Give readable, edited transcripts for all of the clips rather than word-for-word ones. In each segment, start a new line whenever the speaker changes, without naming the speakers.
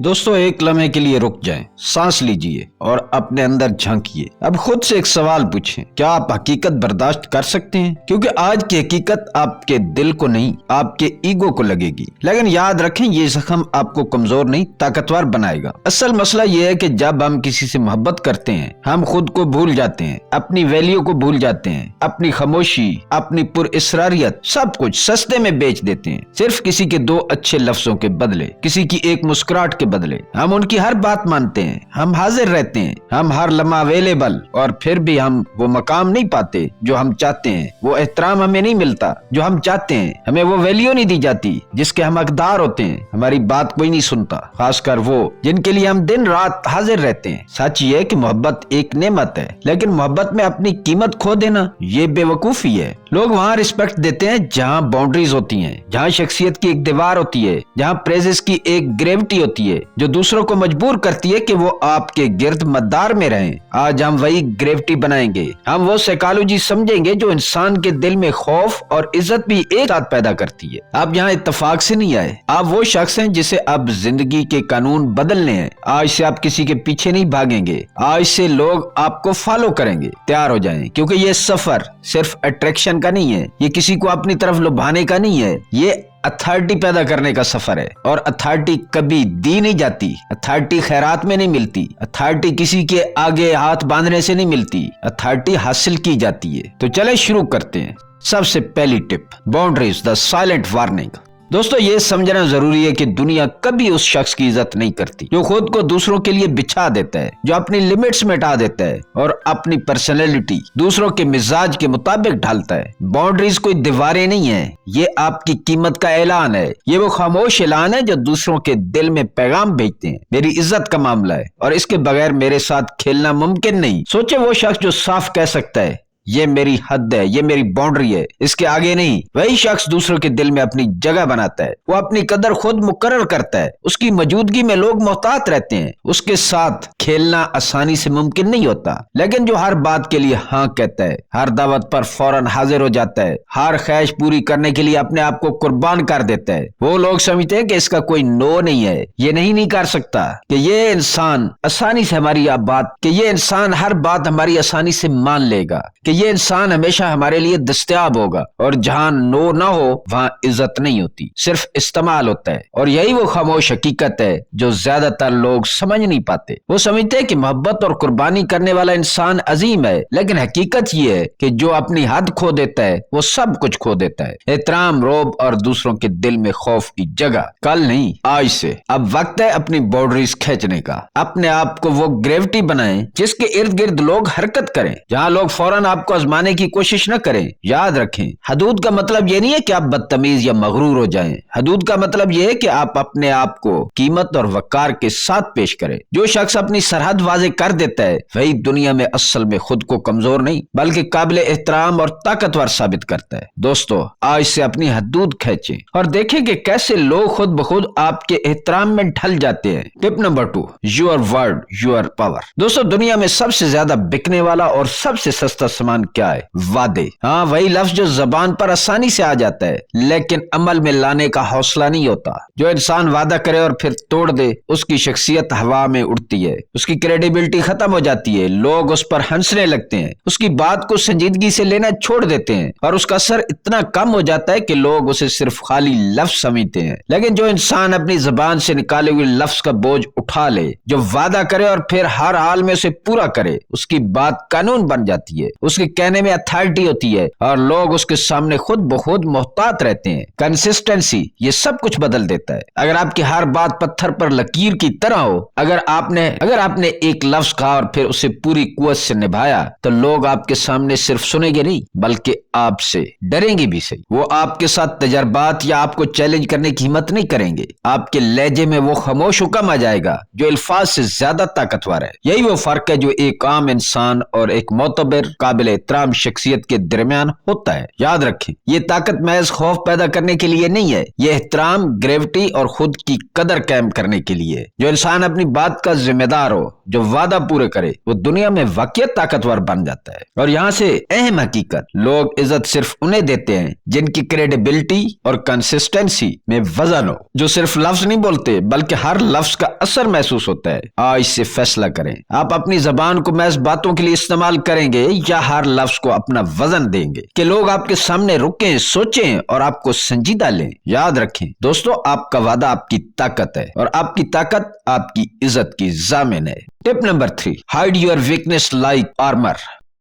दोस्तों एक लम्हे के लिए रुक जाएं, सांस लीजिए और अपने अंदर झांकिए। अब खुद से एक सवाल पूछें, क्या आप हकीकत बर्दाश्त कर सकते हैं? क्योंकि आज की हकीकत आपके दिल को नहीं, आपके ईगो को लगेगी। लेकिन याद रखें, ये जख्म आपको कमजोर नहीं ताकतवर बनाएगा। असल मसला ये है कि जब हम किसी से मोहब्बत करते हैं, हम खुद को भूल जाते हैं, अपनी वैल्यू को भूल जाते हैं, अपनी खामोशी, अपनी पुरइसरारियत, सब कुछ सस्ते में बेच देते हैं सिर्फ किसी के दो अच्छे लफ्जों के बदले, किसी की एक मुस्कुराहट के बदले। हम उनकी हर बात मानते हैं, हम हाजिर रहते हैं, हम हर लम्हा अवेलेबल, और फिर भी हम वो मकाम नहीं पाते जो हम चाहते हैं, वो एहतराम हमें नहीं मिलता जो हम चाहते हैं, हमें वो वैल्यू नहीं दी जाती जिसके हम हकदार होते हैं। हमारी बात कोई नहीं सुनता, खासकर वो जिनके लिए हम दिन रात हाजिर रहते हैं। सच ये है कि मोहब्बत एक नेमत है, लेकिन मोहब्बत में अपनी कीमत खो देना ये बेवकूफी है। लोग वहाँ रिस्पेक्ट देते हैं जहाँ बाउंड्रीज होती हैं, जहाँ शख्सियत की एक दीवार होती है, जहाँ प्रेजेस की एक ग्रेविटी होती है जो दूसरों को मजबूर करती है कि वो आपके गिर्द मदार में रहें। आज हम वही ग्रेविटी बनाएंगे, हम वो साइकोलॉजी समझेंगे जो इंसान के दिल में खौफ और इज्जत भी एक साथ पैदा करती है। आप यहाँ इत्तेफाक से नहीं आए, आप वो शख्स हैं जिसे अब जिंदगी के कानून बदलने हैं। आज से आप किसी के पीछे नहीं भागेंगे, आज से लोग आपको फॉलो करेंगे। तैयार हो जाएं, क्योंकि ये सफर सिर्फ अट्रैक्शन का नहीं है, ये किसी को अपनी तरफ लुभाने का नहीं है, ये अथॉरिटी पैदा करने का सफर है। और अथॉरिटी कभी दी नहीं जाती, अथॉरिटी खैरात में नहीं मिलती, अथॉरिटी किसी के आगे हाथ बांधने से नहीं मिलती, अथॉरिटी हासिल की जाती है। तो चले शुरू करते हैं। सबसे पहली tip, boundaries the silent warning. दोस्तों ये समझना जरूरी है कि दुनिया कभी उस शख्स की इज्जत नहीं करती जो खुद को दूसरों के लिए बिछा देता है, जो अपनी लिमिट्स मिटा देता है और अपनी पर्सनैलिटी दूसरों के मिजाज के मुताबिक ढालता है। बाउंड्रीज कोई दीवारें नहीं है, ये आपकी कीमत का ऐलान है। ये वो खामोश ऐलान है जो दूसरों के दिल में पैगाम भेजते हैं, मेरी इज्जत का मामला है और इसके बगैर मेरे साथ खेलना मुमकिन नहीं। सोचे वो शख्स जो साफ कह सकता है, ये मेरी हद है, ये मेरी बाउंड्री है, इसके आगे नहीं। वही शख्स दूसरों के दिल में अपनी जगह बनाता है, वो अपनी कदर खुद मुकर्रर करता है, उसकी मौजूदगी में लोग मोहतात रहते हैं। उसके साथ खेलना आसानी से मुमकिन नहीं होता, लेकिन जो हर बात के लिए हाँ कहता है, हर दावत पर फौरन हाजिर हो जाता है, हर ख्वाहिश पूरी करने के लिए अपने आप को कुर्बान कर देता है, वो लोग समझते हैं कि इसका कोई नो नहीं है, ये नहीं कर सकता, कि ये इंसान आसानी से हमारी बात, कि ये इंसान हर बात हमारी आसानी से मान लेगा, कि ये इंसान हमेशा हमारे लिए दस्तयाब होगा। और जहां नो ना हो वहां इज्जत नहीं होती, सिर्फ इस्तेमाल होता है। और यही वो खामोश हकीकत है जो ज्यादातर लोग समझ नहीं पाते। वो समझते हैं कि मोहब्बत और कुर्बानी करने वाला इंसान अजीम है, लेकिन हकीकत ये है कि जो अपनी हद खो देता है वो सब कुछ खो देता है। एहतराम, रोब और दूसरों के दिल में खौफ की जगह। कल नहीं, आज से अब वक्त है अपनी बाउंड्रीज खींचने का। अपने आप को वो ग्रेविटी बनाएं जिसके इर्द गिर्द लोग हरकत करें, जहां लोग फौरन आपको आजमाने की कोशिश न करें। याद रखें, हदूद का मतलब ये नहीं है कि आप बदतमीज या मगरूर हो जाएं। हदूद का मतलब ये है कि आप अपने आप को कीमत और वकार के साथ पेश करें। जो शख्स अपनी सरहद वाज़े कर देता है वही दुनिया में असल में खुद को कमजोर नहीं बल्कि काबिल एहतराम और ताकतवर साबित करता है। दोस्तों आज से अपनी हदूद खींचें और देखें कि कैसे लोग खुद ब खुद आपके एहतराम में ढल जाते हैं। Tip number 2, your word your power. दोस्तों दुनिया में सबसे ज्यादा बिकने वाला और सबसे सस्ता सामान क्या है? वादे। हाँ, वही लफ्ज जो जबान पर आसानी से आ जाता है लेकिन अमल में लाने का हौसला नहीं होता। जो इंसान वादा करे और फिर तोड़ दे, उसकी शख्सियत हवा में उड़ती है, उसकी क्रेडिबिलिटी खत्म हो जाती है, लोग उस पर हंसने लगते हैं, उसकी बात को संजीदगी से लेना छोड़ देते हैं और उसका असर इतना कम हो जाता है कि लोग उसे सिर्फ खाली लफ्ज समझते हैं। लेकिन जो इंसान अपनी जबान से निकाले हुए लफ्ज का बोझ उठा ले, जो वादा करे और फिर हर हाल में उसे पूरा करे, उसकी बात कानून बन जाती है, उसके कहने में अथॉरिटी होती है और लोग उसके सामने खुद ब खुद मोहतात रहते हैं। कंसिस्टेंसी ये सब कुछ बदल देता है। अगर आपकी हर बात पत्थर पर लकीर की तरह हो, अगर आपने एक लफ्ज कहा और फिर उसे पूरी कुव्वत से निभाया, तो लोग आपके सामने सिर्फ सुनेंगे नहीं बल्कि आपसे डरेंगे भी सही। वो आपके साथ तजर्बात या आपको चैलेंज करने की हिम्मत नहीं करेंगे। आपके लहजे में वो खामोश हुक्म आ जाएगा जो अल्फाज से ज्यादा ताकतवर है। यही वो फर्क है जो एक आम इंसान और एक मोतबर काबिल एहतराम शख्सियत के दरमियान होता है। याद रखें, ये ताकत महज खौफ पैदा करने के लिए नहीं है, ये एहतराम, ग्रेविटी और खुद की कदर कायम करने के लिए। जो इंसान अपनी बात का जिम्मेदार हो, जो वादा पूरे करे, वो दुनिया में वाकई ताकतवर बन जाता है। और यहाँ से अहम हकीकत, लोग इज्जत सिर्फ उन्हें देते हैं जिनकी क्रेडिबिलिटी और कंसिस्टेंसी में वजन हो, जो सिर्फ लफ्ज नहीं बोलते बल्कि हर लफ्ज का असर महसूस होता है। आज से फैसला करें, आप अपनी जबान को महज बातों के लिए इस्तेमाल करेंगे या हर लफ्ज को अपना वजन देंगे कि लोग आपके सामने रुकें, सोचें और आपको संजीदा लें। याद रखें दोस्तों, आपका वादा आपकी ताकत है और आपकी ताकत आपकी इज्जत की जामिन है। Tip number 3, hide your weakness like armour.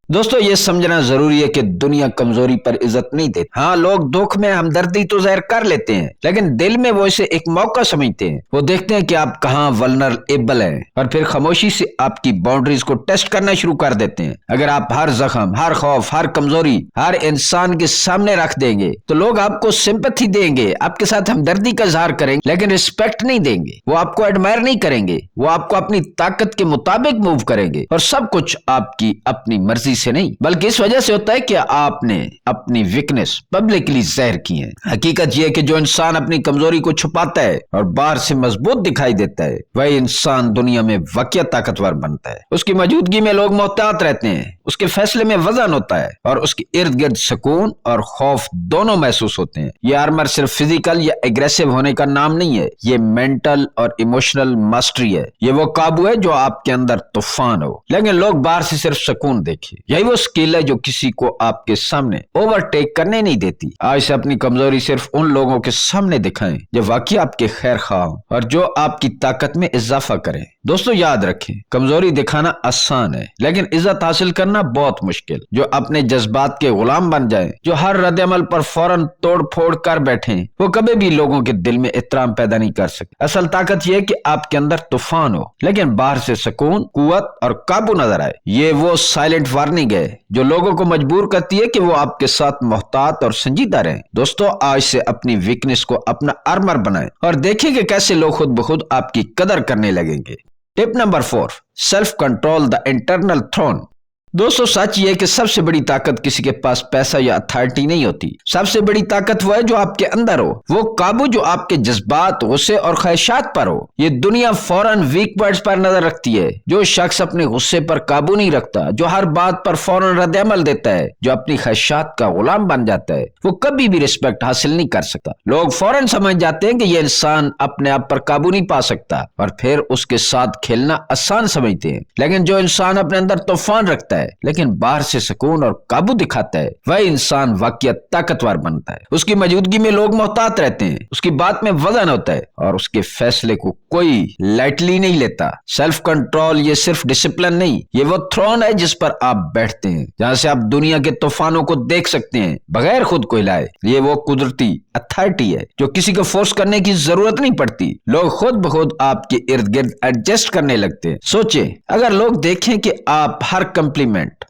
दोस्तों, ये समझना जरूरी है कि दुनिया कमजोरी पर इज्जत नहीं देती। हाँ, लोग दुख में हमदर्दी तो जाहिर कर लेते हैं, लेकिन दिल में वो इसे एक मौका समझते हैं। वो देखते हैं कि आप कहाँ वल्नरेबल हैं और फिर खामोशी से आपकी बाउंड्रीज को टेस्ट करना शुरू कर देते हैं। अगर आप हर जख्म, हर खौफ, हर कमजोरी हर इंसान के सामने रख देंगे तो लोग आपको सिंपैथी देंगे, आपके साथ हमदर्दी का इजहार करेंगे, लेकिन रिस्पेक्ट नहीं देंगे। वो आपको एडमायर नहीं करेंगे, वो आपको अपनी ताकत के मुताबिक मूव करेंगे। और सब कुछ आपकी अपनी मर्जी से नहीं, बल्कि इस वजह से होता है कि आपने अपनी वीकनेस पब्लिकली जाहिर की है। हकीकत यह है कि जो इंसान अपनी कमजोरी को छुपाता है और बाहर से मजबूत दिखाई देता है, वही इंसान दुनिया में वाकई ताकतवर बनता है। उसकी मौजूदगी में लोग मोहतात रहते हैं, उसके फैसले में वजन होता है और उसके इर्द गिर्द सुकून और खौफ दोनों महसूस होते हैं। ये आर्मर सिर्फ फिजिकल या एग्रेसिव होने का नाम नहीं है, ये मेंटल और इमोशनल मास्टरी है। ये वो काबू है जो आपके अंदर तूफान हो, लेकिन लोग बाहर से सिर्फ सुकून देखें। यही वो स्किल है जो किसी को आपके सामने ओवरटेक करने नहीं देती। आज से अपनी कमजोरी सिर्फ उन लोगों के सामने दिखाएं जो वाकई आपके खैर खा और जो आपकी ताकत में इजाफा करें। दोस्तों, याद रखें, कमजोरी दिखाना आसान है, लेकिन इज्जत हासिल करना बहुत मुश्किल। जो अपने जज्बात के गुलाम बन जाएं, जो हर रद्द-ए-अमल पर फौरन तोड़ फोड़ कर बैठे, वो कभी भी लोगों के दिल में एहतराम पैदा नहीं कर सकते। असल ताकत यह है कि आपके अंदर तूफान हो, लेकिन बाहर से सुकून, कुव्वत और काबू नजर आए। ये वो साइलेंट वार्निंग है जो लोगों को मजबूर करती है कि वो आपके साथ मोहतात और संजीदा रहें। दोस्तों, आज से अपनी वीकनेस को अपना आर्मर बनाएं और देखें कि कैसे लोग खुद ब खुद आपकी कदर करने लगेंगे। Tip number 4, self control the internal throne. दोस्तों, सच ये है कि सबसे बड़ी ताकत किसी के पास पैसा या अथॉरिटी नहीं होती। सबसे बड़ी ताकत वो है जो आपके अंदर हो, वो काबू जो आपके जज्बात, गुस्से और ख्वाहिशात पर हो। ये दुनिया फौरन वीक पॉइंट्स पर नजर रखती है। जो शख्स अपने गुस्से पर काबू नहीं रखता, जो हर बात पर फौरन रद्द-ए-अमल देता है, जो अपनी ख्वाहिशात का गुलाम बन जाता है, वो कभी भी रिस्पेक्ट हासिल नहीं कर सकता। लोग फौरन समझ जाते हैं कि ये इंसान अपने आप पर काबू नहीं पा सकता और फिर उसके साथ खेलना आसान समझते हैं। लेकिन जो इंसान अपने अंदर तूफान रखता है लेकिन बाहर से सुकून और काबू दिखाता है, वह इंसान वाकई ताकतवर बनता है। उसकी मौजूदगी में लोग मोहतात रहते हैं, उसकी बात में वजन होता है और उसके फैसले को कोई लाइटली नहीं लेता। सेल्फ कंट्रोल ये सिर्फ डिसिप्लिन नहीं, ये वो थ्रोन है जिस पर आप बैठते हैं, जहां से आप दुनिया के तूफानों को देख सकते हैं बगैर खुद को हिलाए। ये वो कुदरती अथॉरिटी है जो किसी को फोर्स करने की जरूरत नहीं पड़ती। लोग खुद ब खुद आपके इर्द गिर्द एडजस्ट करने लगते हैं। सोचें, अगर लोग देखें कि आप हर कम्प्लीमेंट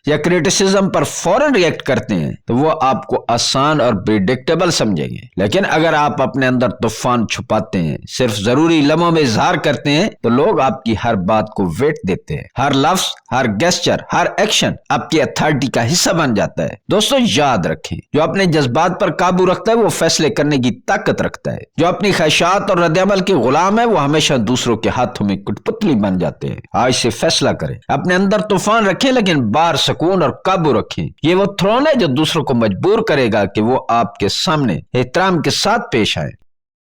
या क्रिटिसिज्म पर फौरन रिएक्ट करते हैं तो वो आपको आसान और प्रिडिक्टेबल समझेंगे। लेकिन अगर आप अपने अंदर तूफान छुपाते हैं, सिर्फ जरूरी लम्हों में इजहार करते हैं, तो लोग आपकी हर बात को वेट देते हैं। हर लफ्ज, हर गेस्चर, हर एक्शन आपकी अथॉरिटी का हिस्सा बन जाता है। दोस्तों, याद रखें, जो अपने जज्बात पर काबू रखता है वो फैसले करने की ताकत रखता है। जो अपनी ख्वाहिशात और रद्द-ए-अमल के गुलाम है वो हमेशा दूसरों के हाथों में कठपुतली बन जाते हैं। आज से फैसला करें, अपने अंदर तूफान रखें लेकिन बाहर सुकून और काबू रखें। ये वो थ्रोन है जो दूसरों को मजबूर करेगा कि वो आपके सामने एहतराम के साथ पेश आए।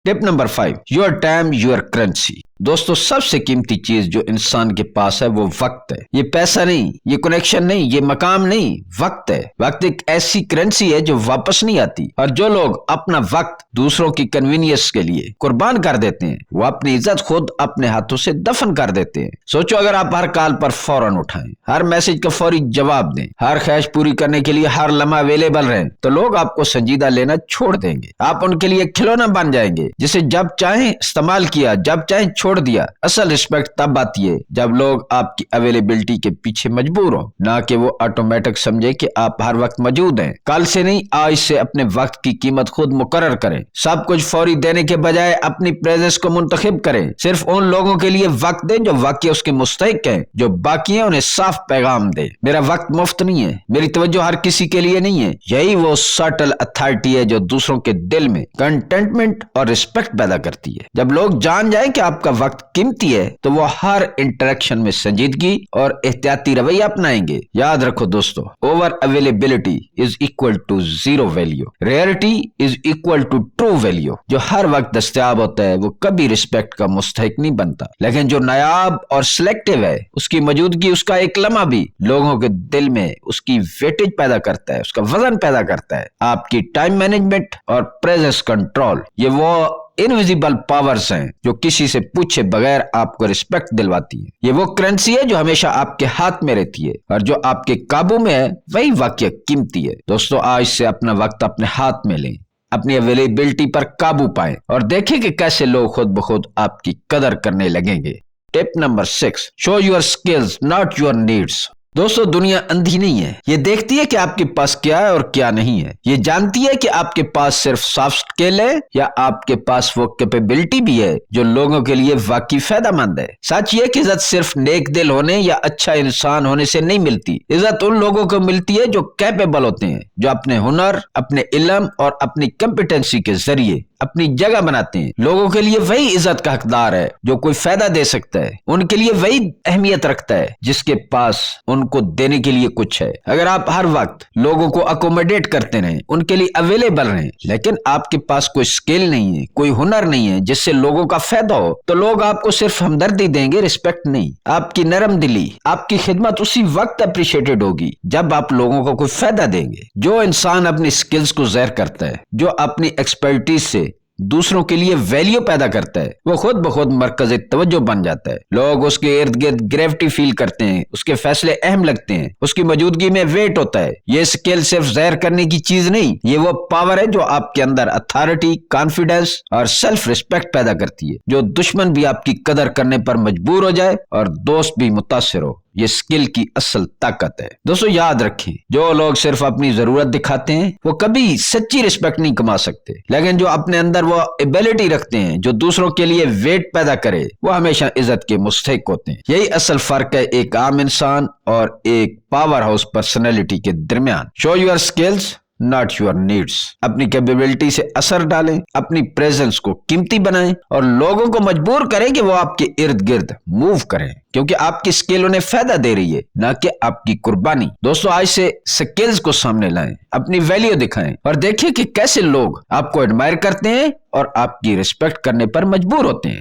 Tip number 5, your time your currency. दोस्तों, सबसे कीमती चीज जो इंसान के पास है वो वक्त है। ये पैसा नहीं, ये कनेक्शन नहीं, ये मकाम नहीं, वक्त है। वक्त एक ऐसी करेंसी है जो वापस नहीं आती और जो लोग अपना वक्त दूसरों की कन्वीनियंस के लिए कुर्बान कर देते हैं वो अपनी इज्जत खुद अपने हाथों से दफन कर देते हैं। सोचो, अगर आप हर कॉल पर फौरन उठाएं, हर मैसेज का फौरी जवाब दें, हर ख्वाहिश पूरी करने के लिए हर लम्हा अवेलेबल रहें, तो लोग आपको संजीदा लेना छोड़ देंगे। आप उनके लिए खिलौना बन जाएंगे जिसे जब चाहें इस्तेमाल किया, जब चाहें چھوڑ دیا۔ اصل رسپیکٹ تب آتی ہے جب لوگ آپ کی اویلیبلٹی کے پیچھے مجبور ہوں، نہ کہ وہ آٹومیٹک سمجھے کہ آپ ہر وقت موجود ہیں۔ کل سے نہیں، آج سے اپنے وقت کی قیمت خود مقرر کریں۔ سب کچھ فوری دینے کے بجائے اپنی پریزنس کو منتخب کریں۔ صرف ان لوگوں کے لیے وقت دیں جو واقعی اس کے مستحق ہیں، جو باقی ہیں انہیں صاف پیغام دیں: میرا وقت مفت نہیں ہے، میری توجہ ہر کسی کے لیے نہیں ہے۔ یہی وہ سٹل اتھارٹی ہے جو دوسروں کے دل میں کنٹینٹمنٹ اور رسپیکٹ پیدا کرتی ہے۔ جب لوگ جان جائیں کہ آپ کا وقت قیمتی ہے تو وہ ہر انٹریکشن میں سنجیدگی اور احتیاطی رویہ اپنائیں گے۔ یاد رکھو دوستو، over availability is equal to zero value, rarity is equal to true value. جو ہر وقت دستیاب ہوتا ہے وہ کبھی رسپیکٹ کا مستحق نہیں بنتا، لیکن جو نایاب اور سلیکٹیو ہے، اس کی موجودگی، اس کا ایک لمحہ بھی لوگوں کے دل میں اس کی ویٹیج پیدا کرتا ہے، اس کا وزن پیدا کرتا ہے۔ آپ کی ٹائم مینجمنٹ اور پریزنس کنٹرول، یہ وہ انویزیبل پاورز ہیں جو کسی سے پوچھے بغیر آپ کو رسپیکٹ دلواتی ہے۔ یہ وہ کرنسی ہے جو ہمیشہ آپ کے ہاتھ میں رہتی ہے، اور جو آپ کے قابو میں ہے وہی واقعی قیمتی ہے۔ دوستو، آج سے اپنا وقت اپنے ہاتھ میں لیں، اپنی اویلیبلٹی پر قابو پائیں اور دیکھیں کہ کیسے لوگ خود بخود آپ کی قدر کرنے لگیں گے۔ Tip number 6، show your skills not your needs. دوستو، دنیا اندھی نہیں ہے، یہ دیکھتی ہے کہ آپ کے پاس کیا ہے اور کیا نہیں ہے۔ یہ جانتی ہے کہ آپ کے پاس صرف سافٹ سکل ہے یا آپ کے پاس وہ کیپیبلٹی بھی ہے جو لوگوں کے لیے واقعی فائدہ مند ہے۔ سچ یہ کہ عزت صرف نیک دل ہونے یا اچھا انسان ہونے سے نہیں ملتی۔ عزت ان لوگوں کو ملتی ہے جو کیپیبل ہوتے ہیں، جو اپنے ہنر، اپنے علم اور اپنی کمپیٹنسی کے ذریعے اپنی جگہ بناتے ہیں۔ لوگوں کے لیے وہی عزت کا حقدار ہے جو کوئی فائدہ دے سکتا ہے، ان کے لیے وہی اہمیت رکھتا ہے جس کے پاس ان کو دینے کے لیے کچھ ہے۔ اگر آپ ہر وقت لوگوں کو اکوموڈیٹ کرتے رہیں، ان کے لیے اویلیبل رہیں، لیکن آپ کے پاس کوئی سکل نہیں ہے، کوئی ہنر نہیں ہے جس سے لوگوں کا فائدہ ہو، تو لوگ آپ کو صرف ہمدردی دیں گے، رسپیکٹ نہیں۔ آپ کی نرم دلی، آپ کی خدمت اسی وقت اپریشیٹڈ ہوگی جب آپ لوگوں کو کوئی فائدہ دیں گے۔ جو انسان اپنی سکلز کو ظاہر کرتا ہے، جو اپنی ایکسپرٹیز سے دوسروں کے لیے ویلیو پیدا کرتا ہے، وہ خود بخود مرکز توجہ بن جاتا ہے۔ لوگ اس کے ارد گرد گریوٹی فیل کرتے ہیں، اس کے فیصلے اہم لگتے ہیں، اس کی موجودگی میں ویٹ ہوتا ہے۔ یہ سکل صرف ظاہر کرنے کی چیز نہیں، یہ وہ پاور ہے جو آپ کے اندر اتھارٹی، کانفیڈنس اور سیلف ریسپیکٹ پیدا کرتی ہے، جو دشمن بھی آپ کی قدر کرنے پر مجبور ہو جائے اور دوست بھی متاثر ہو۔ یہ سکل کی اصل طاقت ہے۔ دوستو، یاد رکھیں، جو لوگ صرف اپنی ضرورت دکھاتے ہیں وہ کبھی سچی رسپیکٹ نہیں کما سکتے، لیکن جو اپنے اندر وہ ایبیلٹی رکھتے ہیں جو دوسروں کے لیے ویٹ پیدا کرے، وہ ہمیشہ عزت کے مستحق ہوتے ہیں۔ یہی اصل فرق ہے ایک عام انسان اور ایک پاور ہاؤس پرسنالٹی کے درمیان۔ شو your skills not your needs. اپنی کیپیبلٹی سے اثر ڈالیں، اپنی پریزنس کو قیمتی بنائیں اور لوگوں کو مجبور کریں کہ وہ آپ کے ارد گرد موو کریں، کیونکہ آپ کی سکل انہیں فائدہ دے رہی ہے، نہ کہ آپ کی قربانی۔ دوستو، آج سے سکلز کو سامنے لائیں، اپنی ویلیو دکھائیں اور دیکھیں کہ کیسے لوگ آپ کو ایڈمائر کرتے ہیں اور آپ کی رسپیکٹ کرنے پر مجبور ہوتے ہیں۔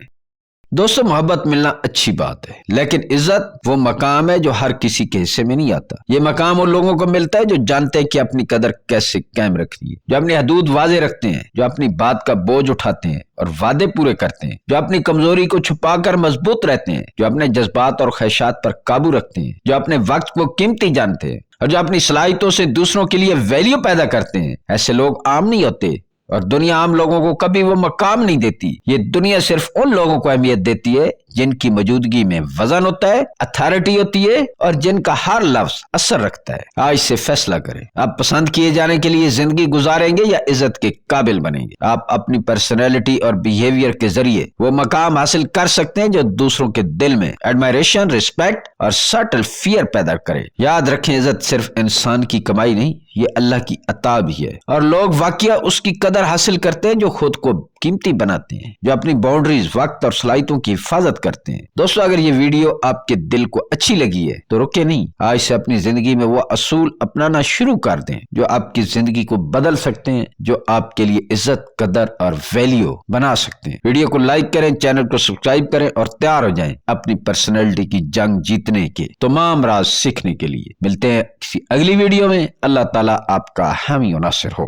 دوستو، محبت ملنا اچھی بات ہے، لیکن عزت وہ مقام ہے جو ہر کسی کے حصے میں نہیں آتا۔ یہ مقام ان لوگوں کو ملتا ہے جو جانتے ہیں کہ اپنی قدر کیسے قائم رکھنی ہے، جو اپنی حدود واضح رکھتے ہیں، جو اپنی بات کا بوجھ اٹھاتے ہیں اور وعدے پورے کرتے ہیں، جو اپنی کمزوری کو چھپا کر مضبوط رہتے ہیں، جو اپنے جذبات اور خواہشات پر قابو رکھتے ہیں، جو اپنے وقت کو قیمتی جانتے ہیں اور جو اپنی صلاحیتوں سے دوسروں کے لیے ویلیو پیدا کرتے ہیں۔ ایسے لوگ عام نہیں ہوتے، اور دنیا عام لوگوں کو کبھی وہ مقام نہیں دیتی۔ یہ دنیا صرف ان لوگوں کو اہمیت دیتی ہے جن کی موجودگی میں وزن ہوتا ہے، اتھارٹی ہوتی ہے اور جن کا ہر لفظ اثر رکھتا ہے۔ آج سے فیصلہ کریں، آپ پسند کیے جانے کے لیے زندگی گزاریں گے یا عزت کے قابل بنیں گے۔ آپ اپنی پرسنالٹی اور بیہیویئر کے ذریعے وہ مقام حاصل کر سکتے ہیں جو دوسروں کے دل میں ایڈمائریشن، رسپیکٹ اور سٹل فیئر پیدا کرے۔ یاد رکھیں، عزت صرف انسان کی کمائی نہیں، یہ اللہ کی عطا بھی ہے، اور لوگ واقعہ اس کی قدر حاصل کرتے ہیں جو خود کو قیمتی بناتے ہیں، جو اپنی باؤنڈریز، وقت اور صلاحیتوں کی حفاظت کرتے ہیں۔ دوستو، اگر یہ ویڈیو آپ کے دل کو اچھی لگی ہے تو رکے نہیں، آج سے اپنی زندگی میں وہ اصول اپنانا شروع کر دیں جو آپ کی زندگی کو بدل سکتے ہیں، جو آپ کے لیے عزت، قدر اور ویلیو بنا سکتے ہیں۔ ویڈیو کو لائک کریں، چینل کو سبسکرائب کریں اور تیار ہو جائیں اپنی پرسنالٹی کی جنگ جیتنے کے تمام راز سیکھنے کے لیے۔ ملتے ہیں کسی اگلی ویڈیو میں۔ اللہ تعالیٰ آپ کا حامی و ناصر ہو۔